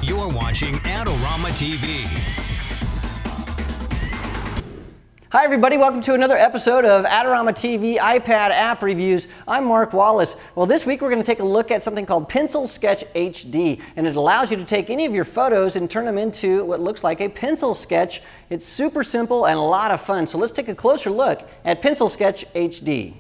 You're watching Adorama TV. Hi everybody, welcome to another episode of Adorama TV iPad app reviews. I'm Mark Wallace. Well, this week we're going to take a look at something called Pencil Sketch HD, and it allows you to take any of your photos and turn them into what looks like a pencil sketch. It's super simple and a lot of fun. So let's take a closer look at Pencil Sketch HD.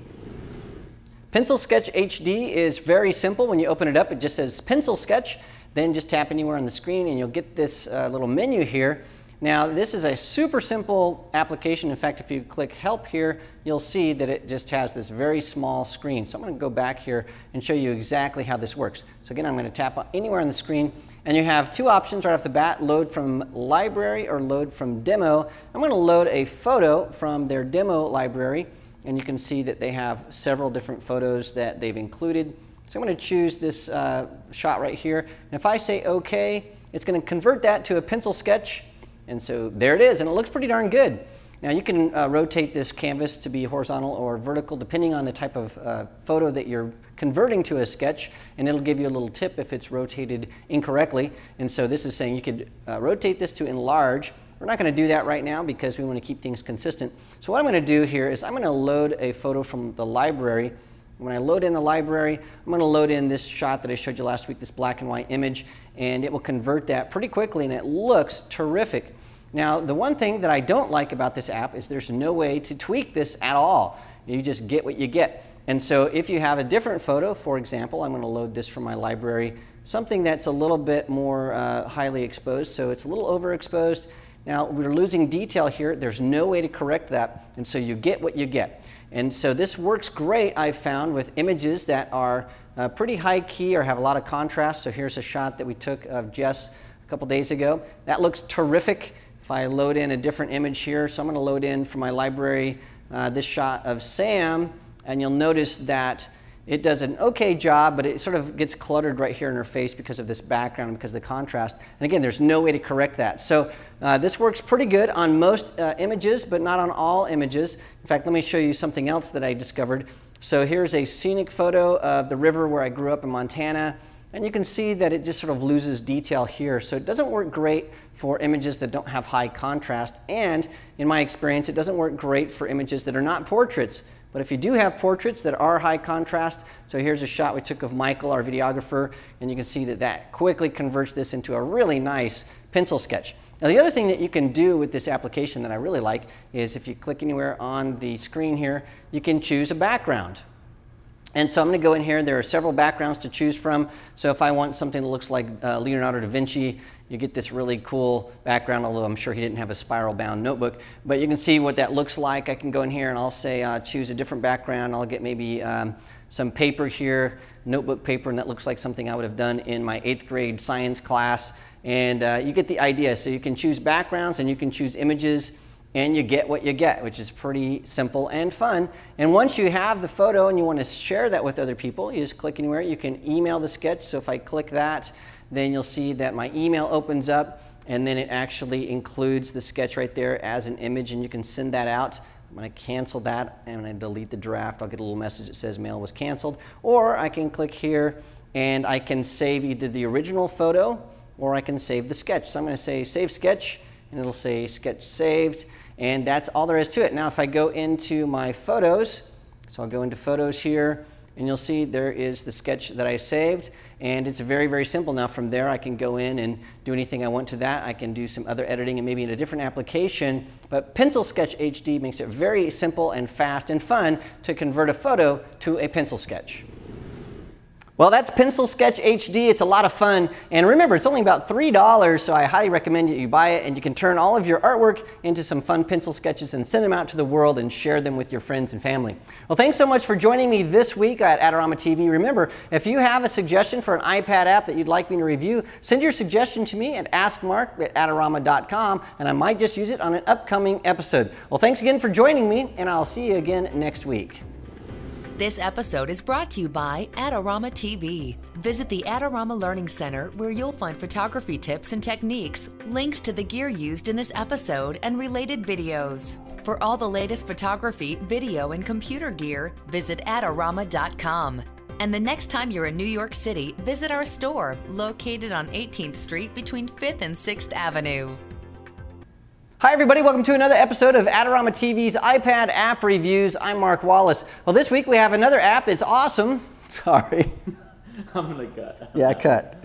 Pencil Sketch HD is very simple. When you open it up, it just says Pencil Sketch. Then just tap anywhere on the screen and you'll get this little menu here. Now, this is a super simple application. In fact, if you click Help here, you'll see that it just has this very small screen. So I'm going to go back here and show you exactly how this works. So again, I'm going to tap anywhere on the screen, and you have two options right off the bat: load from library or load from demo. I'm going to load a photo from their demo library, and you can see that they have several different photos that they've included. So I'm going to choose this shot right here, and if I say OK, it's going to convert that to a pencil sketch. And so there it is, and it looks pretty darn good. Now you can rotate this canvas to be horizontal or vertical depending on the type of photo that you're converting to a sketch, and it'll give you a little tip if it's rotated incorrectly. And so this is saying you could rotate this to enlarge. We're not going to do that right now because we want to keep things consistent. So what I'm going to do here is I'm going to load a photo from the library. When I load in the library, I'm going to load in this shot that I showed you last week, this black and white image, and it will convert that pretty quickly, and it looks terrific. Now, the one thing that I don't like about this app is there's no way to tweak this at all. You just get what you get. And so if you have a different photo, for example, I'm going to load this from my library, something that's a little bit more highly exposed, so it's a little overexposed. Now, we're losing detail here. There's no way to correct that, and so you get what you get. And so this works great, I've found, with images that are pretty high key or have a lot of contrast. So here's a shot that we took of Jess a couple days ago. That looks terrific. If I load in a different image here, so I'm going to load in from my library this shot of Sam, and you'll notice that it does an okay job, but it sort of gets cluttered right here in her face because of this background, because of the contrast. And again, there's no way to correct that. So this works pretty good on most images, but not on all images. In fact, let me show you something else that I discovered. So here's a scenic photo of the river where I grew up in Montana. And you can see that it just sort of loses detail here. So it doesn't work great for images that don't have high contrast. And in my experience, it doesn't work great for images that are not portraits. But if you do have portraits that are high contrast, so here's a shot we took of Michael, our videographer, and you can see that that quickly converts this into a really nice pencil sketch. Now, the other thing that you can do with this application that I really like is if you click anywhere on the screen here, you can choose a background. And so I'm going to go in here. There are several backgrounds to choose from. So if I want something that looks like Leonardo da Vinci, you get this really cool background, although I'm sure he didn't have a spiral-bound notebook. But you can see what that looks like. I can go in here and I'll say choose a different background. I'll get maybe some paper here, notebook paper, and that looks like something I would have done in my 8th grade science class. And you get the idea. So you can choose backgrounds and you can choose images, and you get what you get, which is pretty simple and fun. And once you have the photo and you want to share that with other people, you just click anywhere. You can email the sketch. So if I click that, then you'll see that my email opens up, and then it actually includes the sketch right there as an image, and you can send that out. I'm going to cancel that, and when I delete the draft, I'll get a little message that says mail was canceled. Or I can click here, and I can save either the original photo, or I can save the sketch. So I'm going to say Save Sketch, and it'll say Sketch Saved. And that's all there is to it. Now, if I go into my photos, so I'll go into Photos here, and you'll see there is the sketch that I saved. And it's very, very simple. Now, from there, I can go in and do anything I want to that. I can do some other editing and maybe in a different application. But Pencil Sketch HD makes it very simple and fast and fun to convert a photo to a pencil sketch. Well, that's Pencil Sketch HD. It's a lot of fun. And remember, it's only about $3, so I highly recommend that you buy it, and you can turn all of your artwork into some fun pencil sketches and send them out to the world and share them with your friends and family. Well, thanks so much for joining me this week at Adorama TV. Remember, if you have a suggestion for an iPad app that you'd like me to review, send your suggestion to me at askmark@adorama.com, and I might just use it on an upcoming episode. Well, thanks again for joining me, and I'll see you again next week. This episode is brought to you by Adorama TV. Visit the Adorama Learning Center, where you'll find photography tips and techniques, links to the gear used in this episode, and related videos. For all the latest photography, video, and computer gear, visit Adorama.com. And the next time you're in New York City, visit our store located on 18th Street between 5th and 6th Avenue. Hi everybody, welcome to another episode of Adorama TV's iPad app reviews. I'm Mark Wallace. Well, this week we have another app that's awesome. Sorry. I'm gonna cut. Yeah, cut.